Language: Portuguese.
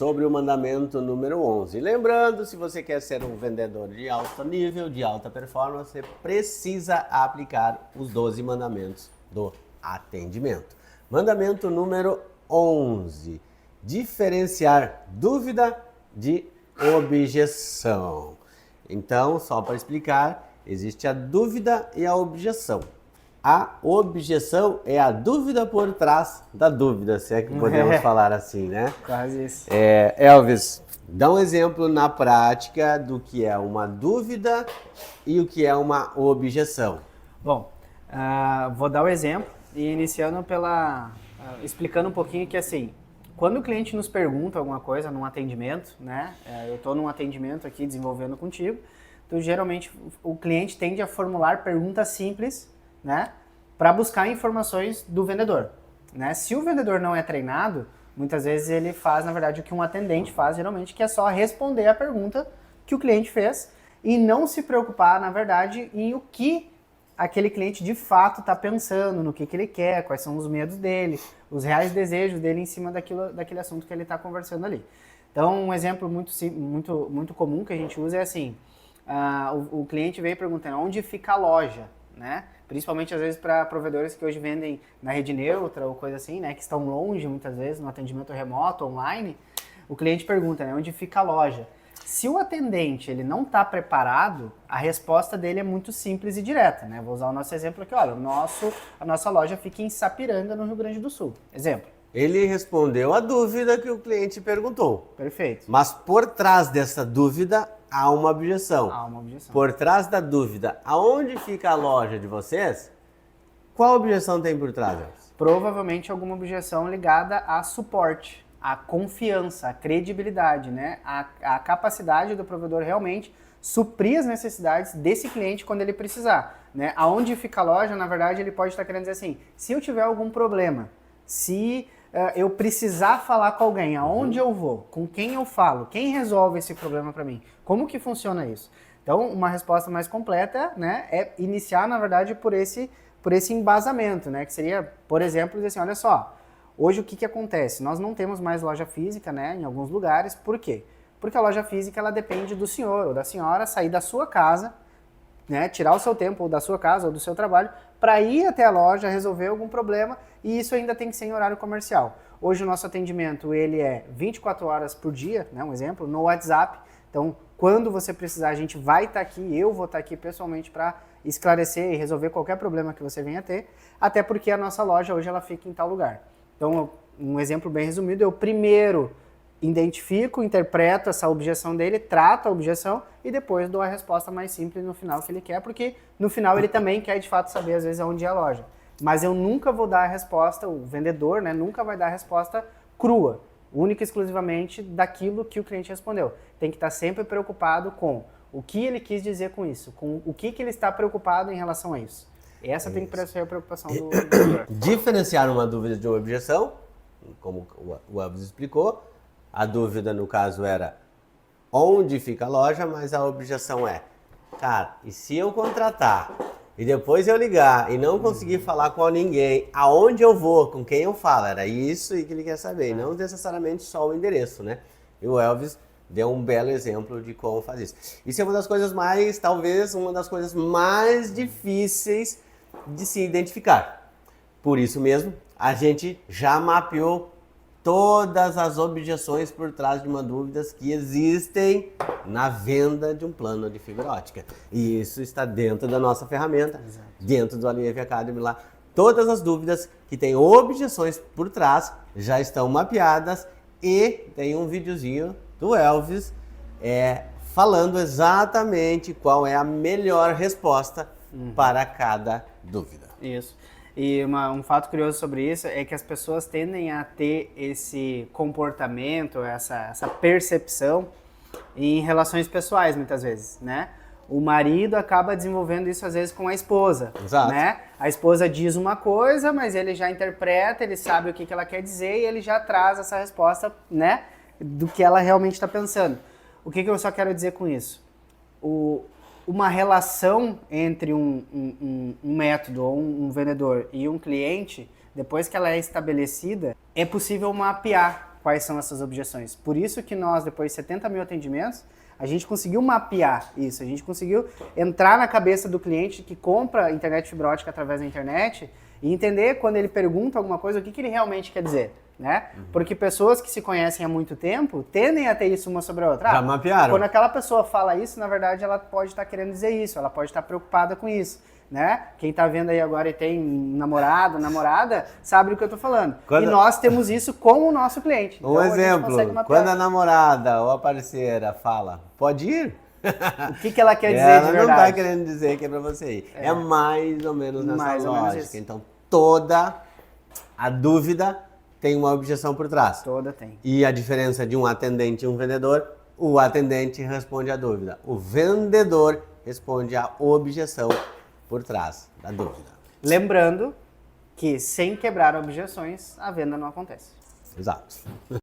sobre o mandamento número 11. Lembrando, se você quer ser um vendedor de alto nível, de alta performance, você precisa aplicar os 12 mandamentos do atendimento. Mandamento número 11. Diferenciar dúvida de objeção. Então, só para explicar, existe a dúvida e a objeção. A objeção é a dúvida por trás da dúvida, se é que podemos falar assim, né? Quase isso. Elvis, dá um exemplo na prática do que é uma dúvida e o que é uma objeção. Bom, vou dar o exemplo e iniciando explicando um pouquinho que assim, quando o cliente nos pergunta alguma coisa num atendimento, né? Eu estou num atendimento aqui desenvolvendo contigo, então geralmente o cliente tende a formular perguntas simples, né, para buscar informações do vendedor, né? Se o vendedor não é treinado, muitas vezes ele faz, na verdade, o que um atendente faz, geralmente, que é só responder a pergunta que o cliente fez e não se preocupar, na verdade, em o que aquele cliente de fato está pensando, no que ele quer, quais são os medos dele, os reais desejos dele em cima daquele assunto que ele está conversando ali. Então, um exemplo muito comum que a gente usa é assim, o cliente veio perguntando onde fica a loja, né? Principalmente às vezes para provedores que hoje vendem na rede neutra ou coisa assim, né? Que estão longe muitas vezes no atendimento remoto, online. O cliente pergunta, né? Onde fica a loja? Se o atendente ele não está preparado, a resposta dele é muito simples e direta, né? Vou usar o nosso exemplo aqui, olha, a nossa loja fica em Sapiranga, no Rio Grande do Sul. Exemplo. Ele respondeu a dúvida que o cliente perguntou. Perfeito. Mas por trás dessa dúvida há uma objeção. Há uma objeção. Por trás da dúvida, aonde fica a loja de vocês? Qual objeção tem por trás? Provavelmente alguma objeção ligada a suporte, a confiança, a credibilidade, né? A capacidade do provedor realmente suprir as necessidades desse cliente quando ele precisar, né? Aonde fica a loja, na verdade, ele pode estar querendo dizer assim, se eu tiver algum problema, se eu precisar falar com alguém, aonde eu vou, com quem eu falo, quem resolve esse problema para mim, como que funciona isso? Então, uma resposta mais completa, né, é iniciar, na verdade, por esse embasamento, né, que seria, por exemplo, dizer assim, olha só, hoje o que acontece? Nós não temos mais loja física, né, em alguns lugares, por quê? Porque a loja física, ela depende do senhor ou da senhora sair da sua casa, né, tirar o seu tempo ou da sua casa ou do seu trabalho para ir até a loja, resolver algum problema, e isso ainda tem que ser em horário comercial. Hoje o nosso atendimento ele é 24 horas por dia, né, um exemplo, no WhatsApp. Então, quando você precisar, a gente vai estar aqui, eu vou estar aqui pessoalmente para esclarecer e resolver qualquer problema que você venha ter, até porque a nossa loja hoje ela fica em tal lugar. Então, um exemplo bem resumido, eu primeiro identifico, interpreto essa objeção dele, trato a objeção e depois dou a resposta mais simples no final que ele quer, porque no final ele também quer de fato saber às vezes aonde é a loja. Mas eu nunca vou dar a resposta, o vendedor, né, nunca vai dar a resposta crua, única e exclusivamente daquilo que o cliente respondeu. Tem que estar sempre preocupado com o que ele quis dizer com isso, com o que ele está preocupado em relação a isso. Essa tem que ser a preocupação do vendedor. Diferenciar uma dúvida de uma objeção, como o Elvis explicou. A dúvida, no caso, era onde fica a loja, mas a objeção é, cara, e se eu contratar e depois eu ligar e não conseguir falar com ninguém, aonde eu vou, com quem eu falo? Era isso que ele quer saber, e não necessariamente só o endereço, né? E o Elvis deu um belo exemplo de como fazer isso. Isso é uma das coisas mais, talvez, uma das coisas mais difíceis de se identificar. Por isso mesmo, a gente já mapeou todas as objeções por trás de uma dúvida que existem na venda de um plano de fibra ótica. E isso está dentro da nossa ferramenta, exato, dentro do Alinhave Academy lá. Todas as dúvidas que têm objeções por trás já estão mapeadas e tem um videozinho do Elvis falando exatamente qual é a melhor resposta para cada dúvida. Isso. E um fato curioso sobre isso é que as pessoas tendem a ter esse comportamento, essa percepção em relações pessoais, muitas vezes, né? O marido acaba desenvolvendo isso às vezes com a esposa, exato, né? A esposa diz uma coisa, mas ele já interpreta, ele sabe o que ela quer dizer e ele já traz essa resposta, né? Do que ela realmente está pensando. O que eu só quero dizer com isso? Uma relação entre um método ou um vendedor e um cliente, depois que ela é estabelecida, é possível mapear quais são essas objeções. Por isso que nós, depois de 70 mil atendimentos, a gente conseguiu mapear isso, a gente conseguiu entrar na cabeça do cliente que compra internet fibra ótica através da internet e entender quando ele pergunta alguma coisa, o que ele realmente quer dizer, né? Porque pessoas que se conhecem há muito tempo tendem a ter isso uma sobre a outra. Já mapearam. Quando aquela pessoa fala isso, na verdade, ela pode estar querendo dizer isso, ela pode estar preocupada com isso, né? Quem tá vendo aí agora e tem namorado, namorada, sabe do que eu tô falando. E nós temos isso com o nosso cliente. Um Então, exemplo, quando a namorada ou a parceira fala, pode ir? O que ela quer dizer ela de verdade? não tá querendo dizer que é pra você ir. É mais ou menos nessa Mais ou menos lógica. isso. Então, toda a dúvida tem uma objeção por trás. Toda tem. E a diferença de um atendente e um vendedor, o atendente responde a dúvida. O vendedor responde a objeção por trás da dúvida. Lembrando que sem quebrar objeções, a venda não acontece. Exato.